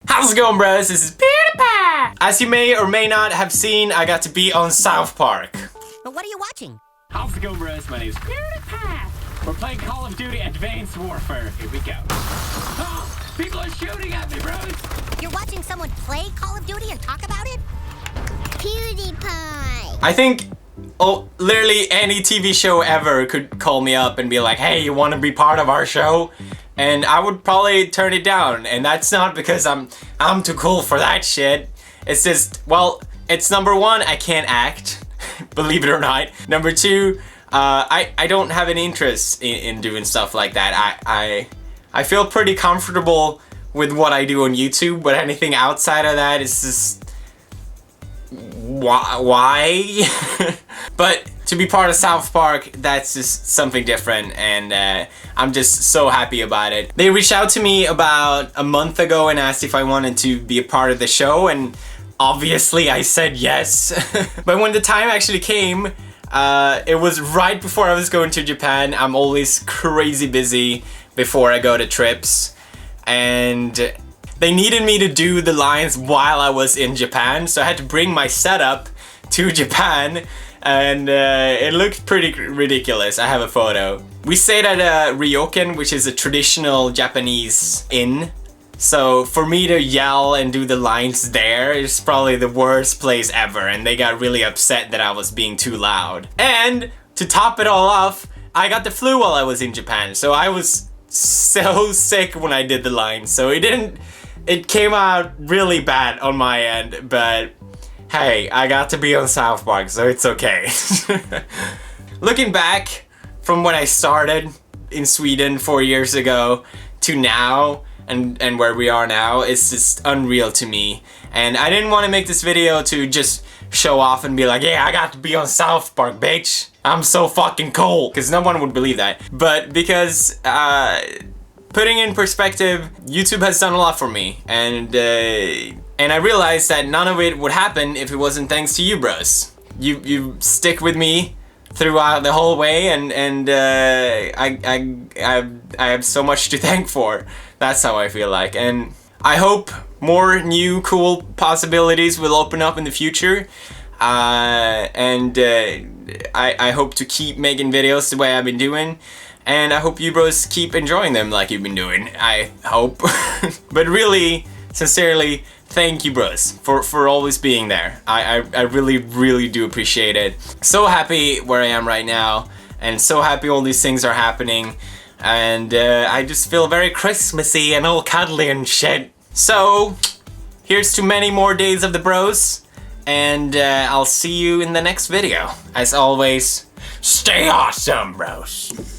How's it going, bros? This is PewDiePie! As you may or may not have seen, I got to be on South Park. But what are you watching? How's it going, bros? My name's PewDiePie. We're playing Call of Duty Advanced Warfare. Here we go. Oh, people are shooting at me, bros! You're watching someone play Call of Duty and talk about it? PewDiePie! I think literally any TV show ever could call me up and be like, hey, you want to be part of our show? And I would probably turn it down, and that's not because I'm too cool for that shit. It's just, well, it's number one, I can't act, believe it or not. Number two, I don't have any interest in doing stuff like that. I feel pretty comfortable with what I do on YouTube, but anything outside of that is just, why? But to be part of South Park, that's just something different, and I'm just so happy about it. They reached out to me about a month ago and asked if I wanted to be a part of the show, and obviously I said yes. But when the time actually came, it was right before I was going to Japan. I'm always crazy busy before I go to trips, and they needed me to do the lines while I was in Japan, so I had to bring my setup to Japan, and it looked pretty ridiculous. I have a photo. We stayed at a ryokan, which is a traditional Japanese inn. So for me to yell and do the lines there is probably the worst place ever, and they got really upset that I was being too loud. And to top it all off, I got the flu while I was in Japan, so I was so sick when I did the lines, so it came out really bad on my end, but hey, I got to be on South Park, so it's okay. Looking back from when I started in Sweden 4 years ago to now, and where we are now, it's just unreal to me. And I didn't want to make this video to just show off and be like, yeah, I got to be on South Park, bitch. I'm so fucking cool. Because no one would believe that. But because, putting in perspective, YouTube has done a lot for me. And I realized that none of it would happen if it wasn't thanks to you, bros. You stick with me throughout the whole way, and I have so much to thank for. That's how I feel like, and I hope more new cool possibilities will open up in the future. And I hope to keep making videos the way I've been doing. And I hope you bros keep enjoying them like you've been doing, I hope. But really, sincerely, thank you bros for always being there. I really do appreciate it. So happy where I am right now, and so happy all these things are happening. And I just feel very Christmassy and all cuddly and shit. So, here's to many more days of the bros. And I'll see you in the next video. As always, stay awesome, bros.